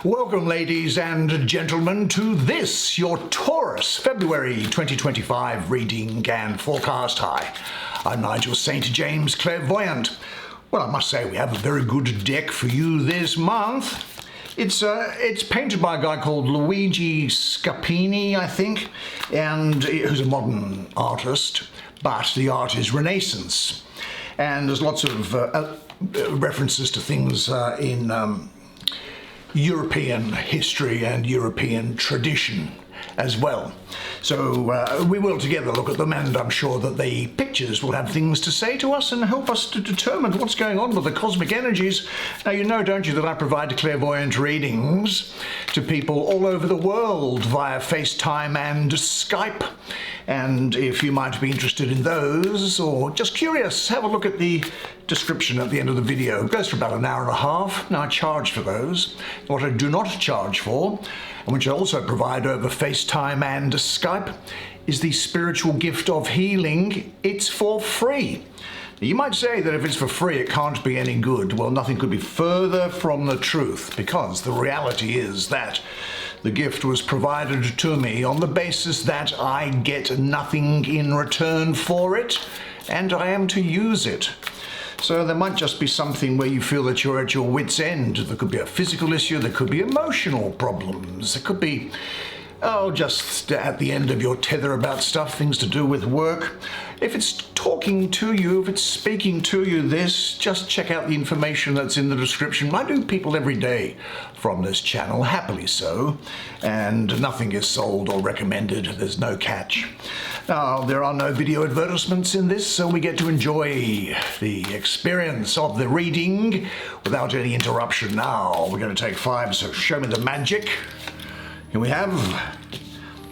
Welcome, ladies and gentlemen, to this, your Taurus February 2025 reading and forecast. Hi, I'm Nigel St. James, clairvoyant. Well, I must say we have a very good deck for you this month. It's painted by a guy called Luigi Scapini, I think, and who's a modern artist, but the art is Renaissance. And there's lots of references to things in European history and European tradition as well. So we will together look at them, and I'm sure that the pictures will have things to say to us and help us to determine what's going on with the cosmic energies. Now, you know, don't you, that I provide clairvoyant readings to people all over the world via FaceTime and Skype. And if you might be interested in those, or just curious, have a look at the description at the end of the video. It goes for about an hour and a half. Now, I charge for those. What I do not charge for, and which I also provide over FaceTime and Skype, is the spiritual gift of healing. It's for free. You might say that if it's for free, it can't be any good. Well, nothing could be further from the truth, because the reality is that the gift was provided to me on the basis that I get nothing in return for it, and I am to use it. So there might just be something where you feel that you're at your wit's end. There could be a physical issue, there could be emotional problems, there could be, just at the end of your tether about stuff, things to do with work. If it's talking to you, if it's speaking to you, just check out the information that's in the description. I do people every day from this channel, happily so, and nothing is sold or recommended. There's no catch. Now, there are no video advertisements in this, so we get to enjoy the experience of the reading without any interruption. Now, we're going to take 5, so show me the magic. Here we have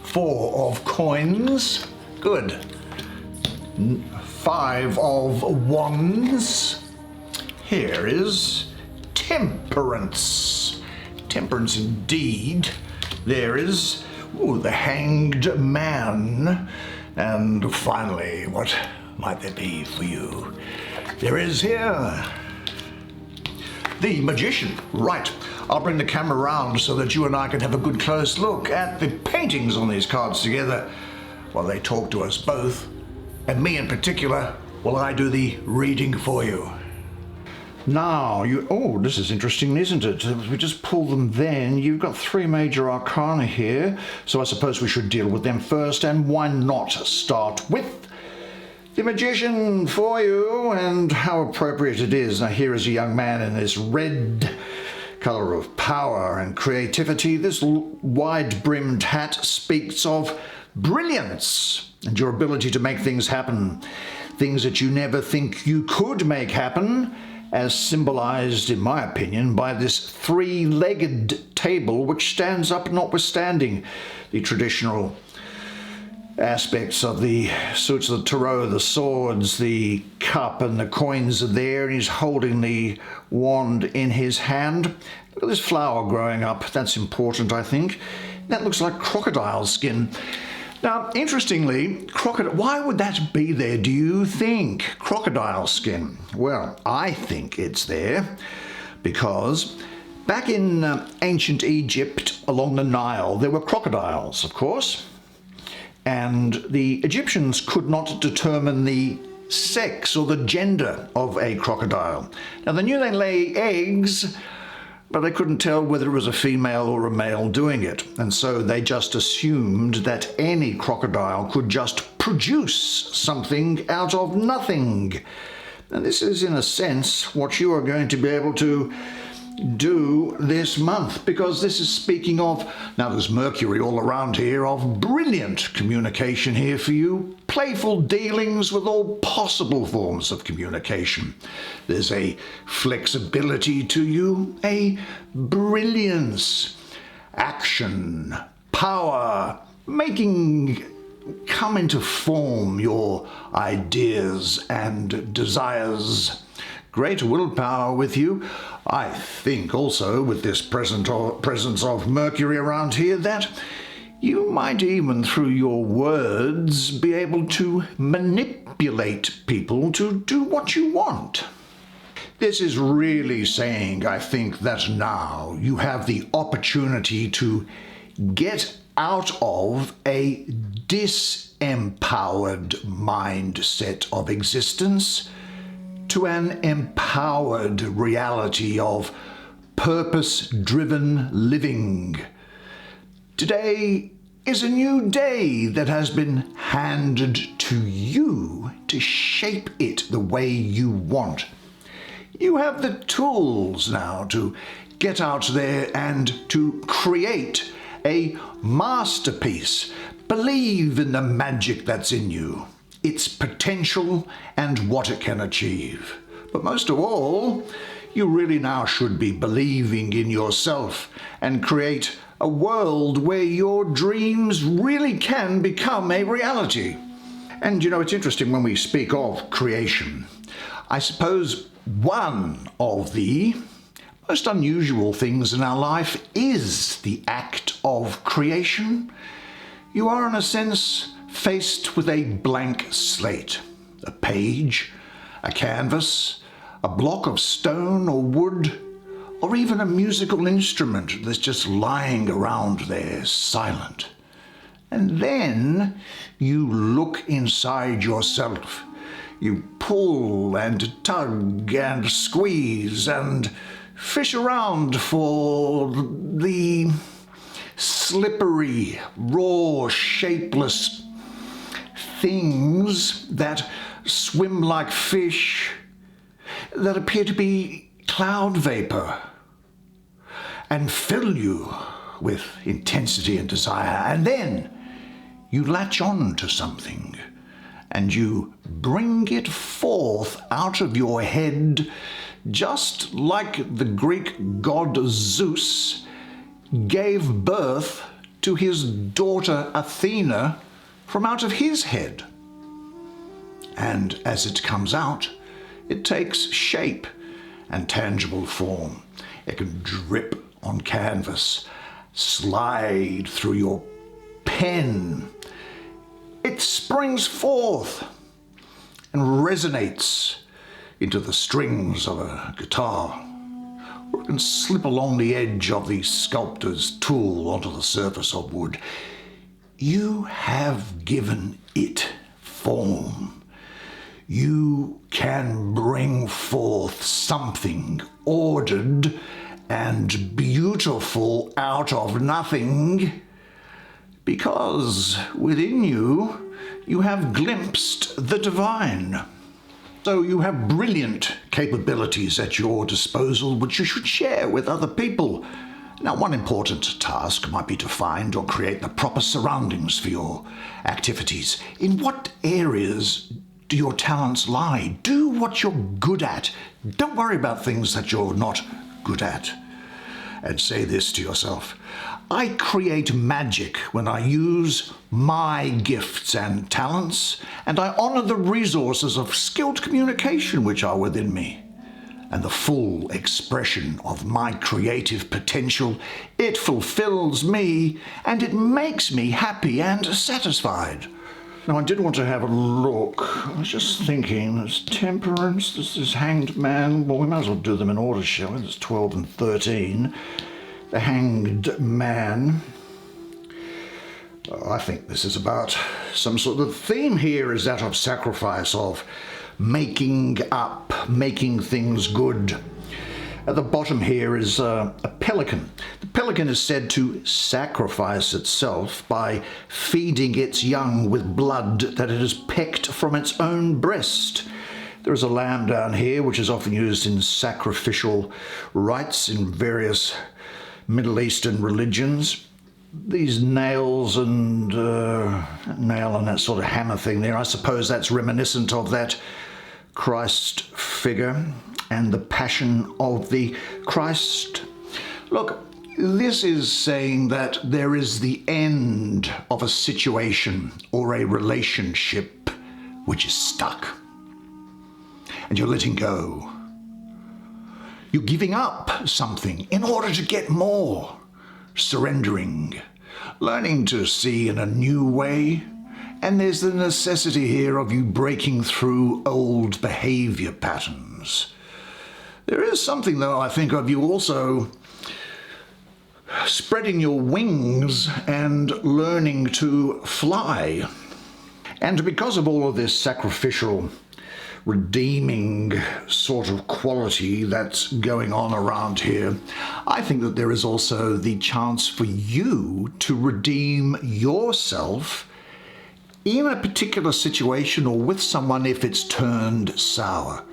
4 of coins. Good. 5 of wands. Here is temperance. Temperance indeed. There is the hanged man. And finally, what might there be for you? There is here the magician. Right. I'll bring the camera around so that you and I can have a good close look at the paintings on these cards together while they talk to us both. And me in particular, while I do the reading for you. Now, this is interesting, isn't it? If we just pull them then, you've got 3 major arcana here, so I suppose we should deal with them first, and why not start with the magician for you, and how appropriate it is. Now, here is a young man in this red color of power and creativity. This wide-brimmed hat speaks of brilliance and your ability to make things happen, things that you never think you could make happen, as symbolized, in my opinion, by this 3-legged table which stands up notwithstanding the traditional aspects of the suits of the tarot, the swords, the cup, and the coins are there, and he's holding the wand in his hand. Look at this flower growing up. That's important, I think. That looks like crocodile skin. Now, interestingly, why would that be there, do you think? Crocodile skin. Well, I think it's there because back in ancient Egypt, along the Nile, there were crocodiles, of course. And the Egyptians could not determine the sex or the gender of a crocodile. Now, they knew they lay eggs, but they couldn't tell whether it was a female or a male doing it. And so they just assumed that any crocodile could just produce something out of nothing. And this is, in a sense, what you are going to be able to do this month, because this is speaking of, now there's Mercury all around here, of brilliant communication here for you, playful dealings with all possible forms of communication. There's a flexibility to you, a brilliance, action, power, making come into form your ideas and desires. Great willpower with you. I think also with this presence of Mercury around here that you might even through your words be able to manipulate people to do what you want. This is really saying, I think, that now you have the opportunity to get out of a disempowered mindset of existence to an empowered reality of purpose-driven living. Today is a new day that has been handed to you to shape it the way you want. You have the tools now to get out there and to create a masterpiece. Believe in the magic that's in you, its potential and what it can achieve. But most of all, you really now should be believing in yourself and create a world where your dreams really can become a reality. And you know, it's interesting when we speak of creation. I suppose one of the most unusual things in our life is the act of creation. You are, in a sense, faced with a blank slate, a page, a canvas, a block of stone or wood, or even a musical instrument that's just lying around there silent. And then you look inside yourself. You pull and tug and squeeze and fish around for the slippery, raw, shapeless things that swim like fish, that appear to be cloud vapor, and fill you with intensity and desire. And then you latch on to something and you bring it forth out of your head, just like the Greek god Zeus gave birth to his daughter Athena from out of his head. And as it comes out, it takes shape and tangible form. It can drip on canvas, slide through your pen. It springs forth and resonates into the strings of a guitar, or it can slip along the edge of the sculptor's tool onto the surface of wood. You have given it form. You can bring forth something ordered and beautiful out of nothing, because within you, you have glimpsed the divine. So you have brilliant capabilities at your disposal, which you should share with other people. Now, one important task might be to find or create the proper surroundings for your activities. In what areas do your talents lie? Do what you're good at. Don't worry about things that you're not good at. And say this to yourself: I create magic when I use my gifts and talents, and I honor the resources of skilled communication which are within me. And the full expression of my creative potential, it fulfills me, and it makes me happy and satisfied. Now, I did want to have a look. I was just thinking, there's Temperance, this is Hanged Man. Well, we might as well do them in order, shall we? There's 12 and 13. The Hanged Man. I think this is about some sort of theme here is that of sacrifice, of making up, making things good. At the bottom here is a pelican. The pelican is said to sacrifice itself by feeding its young with blood that it has pecked from its own breast. There is a lamb down here, which is often used in sacrificial rites in various Middle Eastern religions. These nails and nail and that sort of hammer thing there, I suppose that's reminiscent of that Christ figure and the passion of the Christ. Look, this is saying that there is the end of a situation or a relationship which is stuck, and you're letting go. You're giving up something in order to get more, surrendering, learning to see in a new way. And there's the necessity here of you breaking through old behavior patterns. There is something, though, I think of you also spreading your wings and learning to fly. And because of all of this sacrificial, redeeming sort of quality that's going on around here, I think that there is also the chance for you to redeem yourself in a particular situation or with someone if it's turned sour.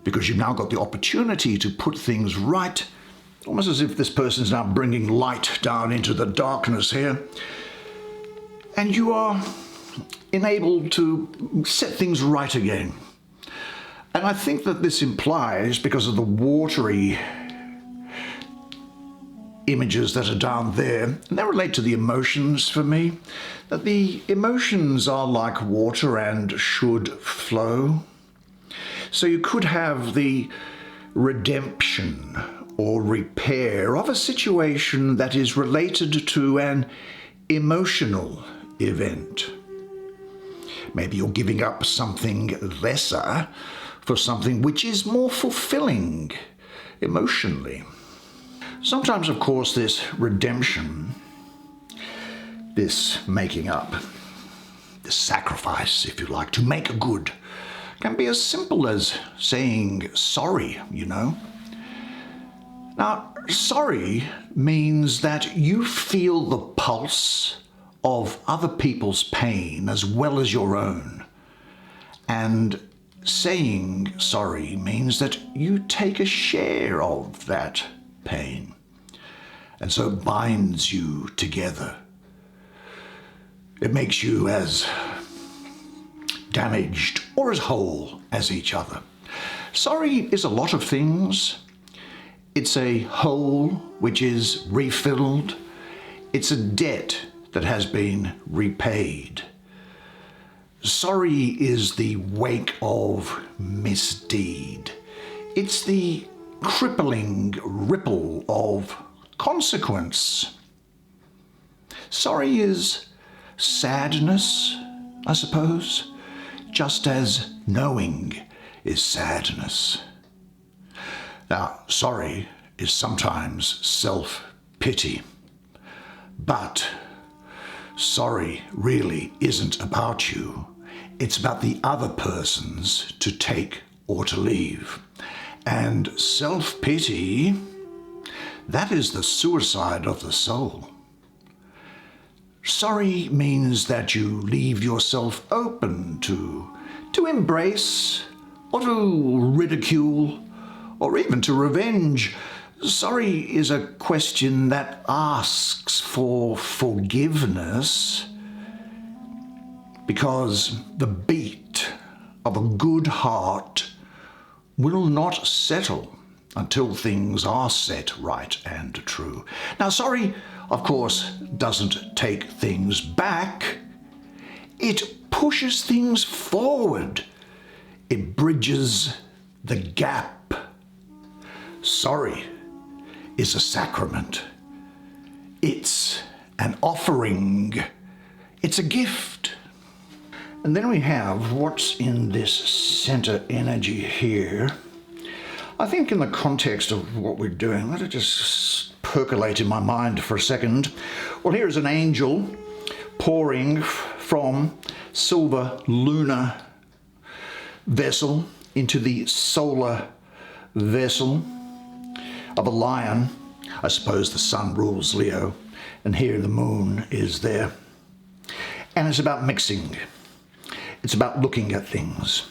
Because you've now got the opportunity to put things right, almost as if this person's now bringing light down into the darkness here. And you are enabled to set things right again. And I think that this implies, because of the watery images that are down there, and they relate to the emotions for me, that the emotions are like water and should flow. So you could have the redemption or repair of a situation that is related to an emotional event. Maybe you're giving up something lesser for something which is more fulfilling emotionally. Sometimes, of course, this redemption, this making up, this sacrifice, if you like, to make good, can be as simple as saying sorry, you know. Now, sorry means that you feel the pulse of other people's pain as well as your own. And saying sorry means that you take a share of that pain. And so it binds you together. It makes you as damaged or as whole as each other. Sorry is a lot of things. It's a hole which is refilled. It's a debt that has been repaid. Sorry is the wake of misdeed. It's the crippling ripple of consequence. Sorry is sadness, I suppose, just as knowing is sadness. Now, sorry is sometimes self-pity, but sorry really isn't about you. It's about the other person's to take or to leave. And self-pity, that is the suicide of the soul. Sorry means that you leave yourself open to embrace or to ridicule or even to revenge. Sorry is a question that asks for forgiveness, because the beat of a good heart will not settle until things are set right and true. Now, sorry, of course, doesn't take things back. It pushes things forward. It bridges the gap. Sorry is a sacrament. It's an offering. It's a gift. And then we have what's in this center energy here. I think in the context of what we're doing, let it just percolate in my mind for a second. Well, here is an angel pouring from silver lunar vessel into the solar vessel of a lion. I suppose the sun rules Leo, and here the moon is there. And it's about mixing. It's about looking at things.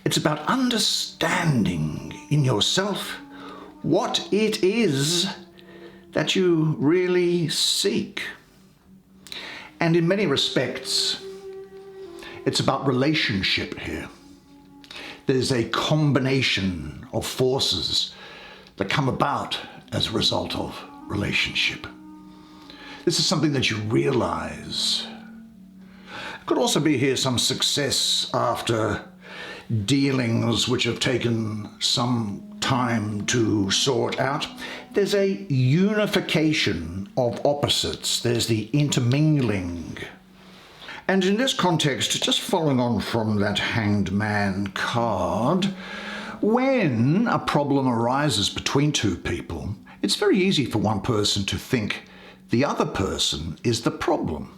It's about understanding in yourself what it is that you really seek. And in many respects, it's about relationship here. There's a combination of forces that come about as a result of relationship. This is something that you realize. Could also be here some success after dealings which have taken some time to sort out. There's a unification of opposites. There's the intermingling. And in this context, just following on from that Hanged Man card, When a problem arises between two people, it's very easy for one person to think the other person is the problem.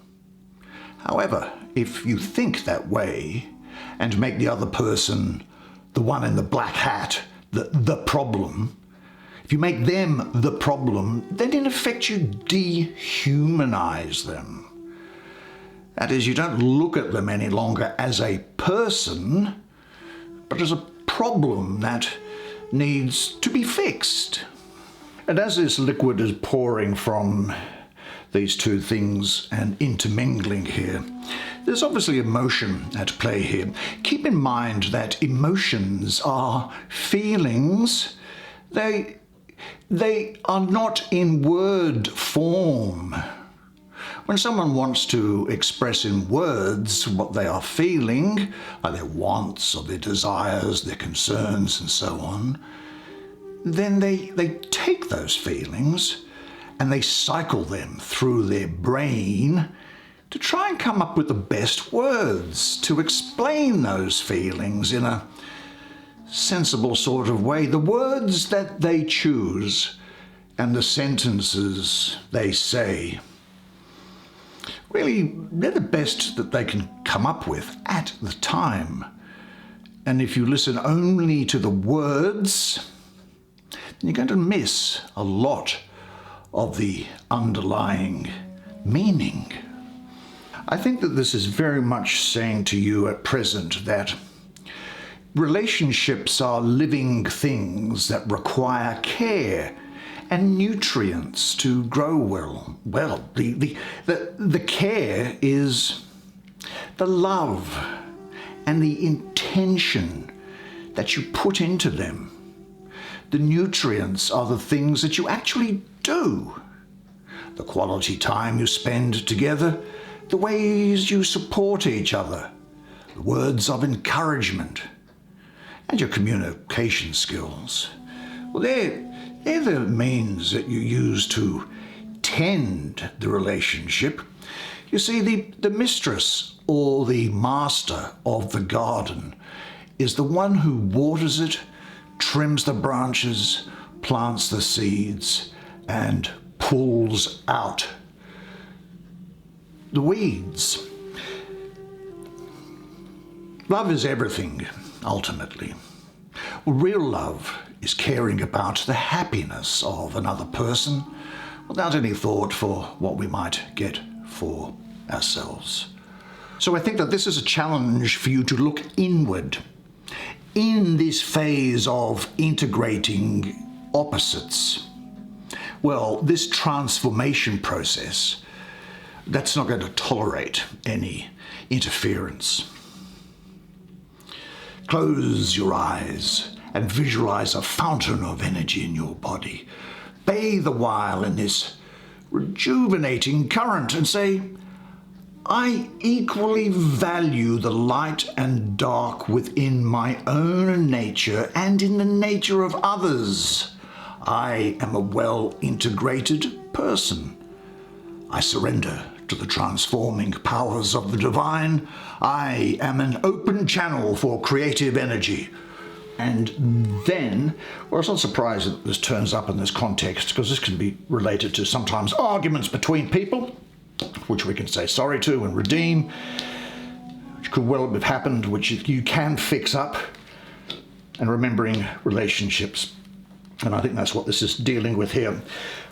However, if you think that way and make the other person the one in the black hat, the problem, if you make them the problem, then in effect you dehumanize them. That is, you don't look at them any longer as a person, but as a problem that needs to be fixed. And as this liquid is pouring from these two things and intermingling here, there's obviously emotion at play here. Keep in mind that emotions are feelings. They are not in word form. When someone wants to express in words what they are feeling, like their wants or their desires, their concerns and so on, then they take those feelings and they cycle them through their brain to try and come up with the best words to explain those feelings in a sensible sort of way. The words that they choose and the sentences they say, really, they're the best that they can come up with at the time. And if you listen only to the words, then you're going to miss a lot of the underlying meaning. I think that this is very much saying to you at present that relationships are living things that require care and nutrients to grow well. Well, the care is the love and the intention that you put into them. The nutrients are the things that you actually do. The quality time you spend together, the ways you support each other, the words of encouragement, and your communication skills. Well, they're the means that you use to tend the relationship. You see, the mistress or the master of the garden is the one who waters it, trims the branches, plants the seeds, and pulls out the weeds. Love is everything, ultimately. Well, real love is caring about the happiness of another person without any thought for what we might get for ourselves. So I think that this is a challenge for you to look inward in this phase of integrating opposites. Well, this transformation process, that's not going to tolerate any interference. Close your eyes and visualize a fountain of energy in your body. Bathe a while in this rejuvenating current and say, I equally value the light and dark within my own nature and in the nature of others. I am a well-integrated person. I surrender to the transforming powers of the divine. I am an open channel for creative energy. And then, well, it's not surprising that this turns up in this context, because this can be related to sometimes arguments between people, which we can say sorry to and redeem, which could well have happened, which you can fix up, and remembering relationships. And I think that's what this is dealing with here,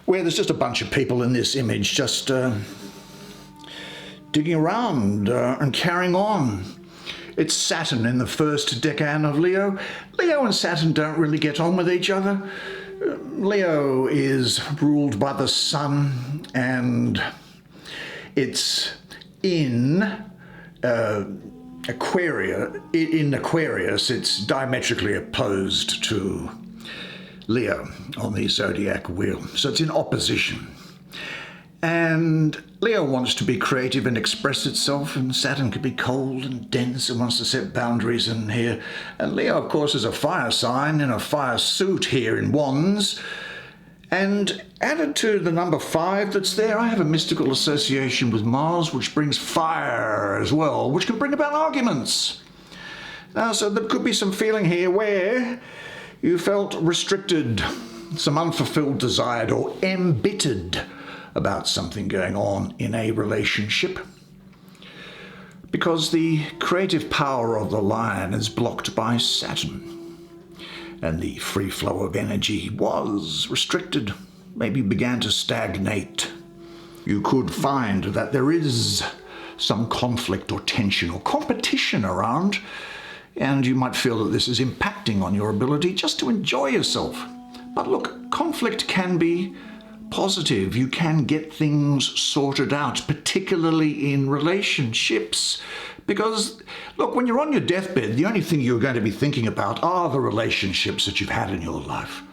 where there's just a bunch of people in this image just digging around and carrying on. It's Saturn in the first decan of Leo. Leo and Saturn don't really get on with each other. Leo is ruled by the sun, and it's in Aquarius, it's diametrically opposed to Leo on the zodiac wheel. So it's in opposition. And Leo wants to be creative and express itself, and Saturn can be cold and dense and wants to set boundaries in here. And Leo, of course, is a fire sign in a fire suit here in Wands. And added to the number 5 that's there, I have a mystical association with Mars, which brings fire as well, which can bring about arguments. Now, so there could be some feeling here where you felt restricted, some unfulfilled desire, or embittered about something going on in a relationship. Because the creative power of the lion is blocked by Saturn, and the free flow of energy was restricted, maybe began to stagnate. You could find that there is some conflict or tension or competition around, and you might feel that this is impacting on your ability just to enjoy yourself. But look, conflict can be positive. You can get things sorted out, particularly in relationships. Because, look, when you're on your deathbed, the only thing you're going to be thinking about are the relationships that you've had in your life.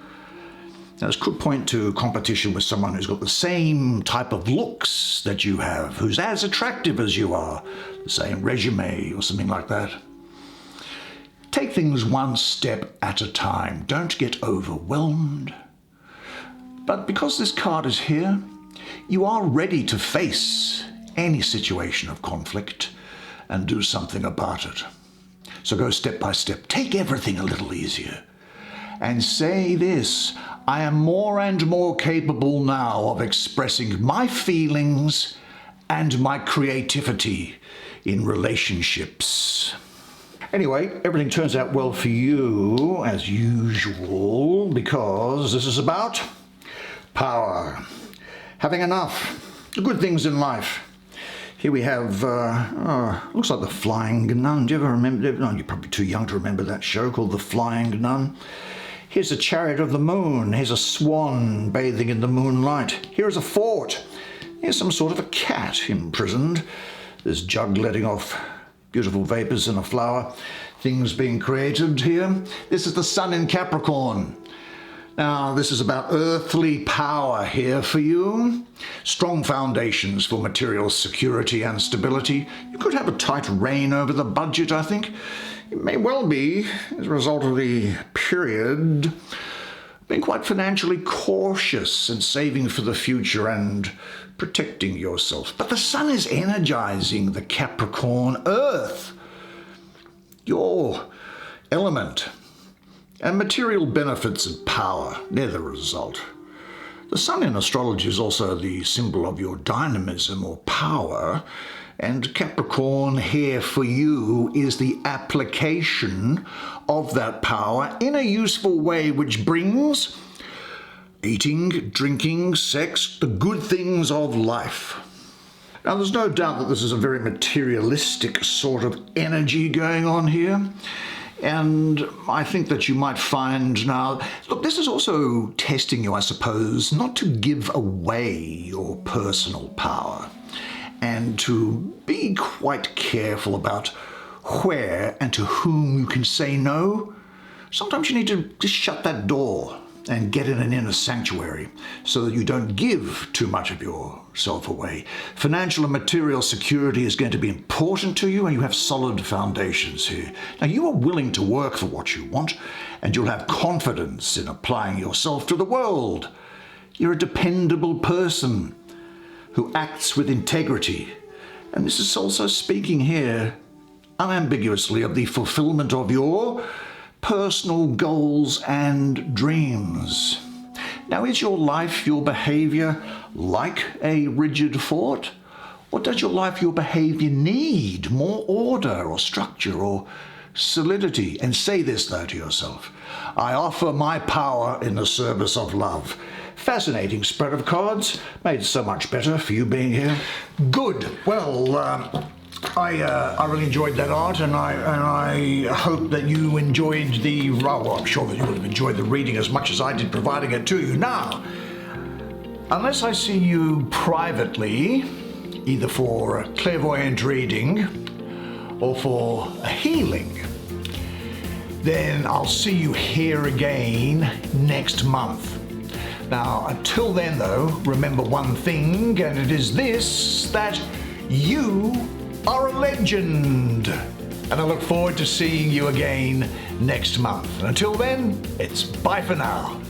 Now, this could point to competition with someone who's got the same type of looks that you have, who's as attractive as you are, the same resume or something like that. Take things one step at a time. Don't get overwhelmed. But because this card is here, you are ready to face any situation of conflict and do something about it. So go step by step. Take everything a little easier. And say this: I am more and more capable now of expressing my feelings and my creativity in relationships. Anyway, everything turns out well for you, as usual, because this is about power, having enough, the good things in life. Here we have, looks like The Flying Nun. Do you ever remember? No, you're probably too young to remember that show called The Flying Nun. Here's a chariot of the moon. Here's a swan bathing in the moonlight. Here's a fort. Here's some sort of a cat imprisoned. There's jug letting off beautiful vapors in a flower. Things being created here. This is the sun in Capricorn. Now, this is about earthly power here for you. Strong foundations for material security and stability. You could have a tight rein over the budget, I think. It may well be, as a result of the period, being quite financially cautious and saving for the future and protecting yourself. But the sun is energizing the Capricorn earth, your element. And material benefits and power, they're the result. The sun in astrology is also the symbol of your dynamism or power, and Capricorn here for you is the application of that power in a useful way, which brings eating, drinking, sex, the good things of life. Now, there's no doubt that this is a very materialistic sort of energy going on here. And I think that you might find now, look, this is also testing you, I suppose, not to give away your personal power and to be quite careful about where and to whom you can say no. Sometimes you need to just shut that door and get in an inner sanctuary so that you don't give too much of yourself away. Financial and material security is going to be important to you, and you have solid foundations here. Now, you are willing to work for what you want, and you'll have confidence in applying yourself to the world. You're a dependable person who acts with integrity. And this is also speaking here unambiguously of the fulfillment of your personal goals and dreams. Now, is your life, your behavior like a rigid fort? Or does your life, your behavior need more order or structure or solidity? And say this though to yourself: I offer my power in the service of love. Fascinating spread of cards, made so much better for you being here. Good. Well, I really enjoyed that art, and I hope that you enjoyed well, I'm sure that you will have enjoyed the reading as much as I did providing it to you. Now, unless I see you privately, either for a clairvoyant reading or for a healing, then I'll see you here again next month. Now, until then though, remember one thing, and it is this, that you are a legend. And I look forward to seeing you again next month. And until then, it's bye for now.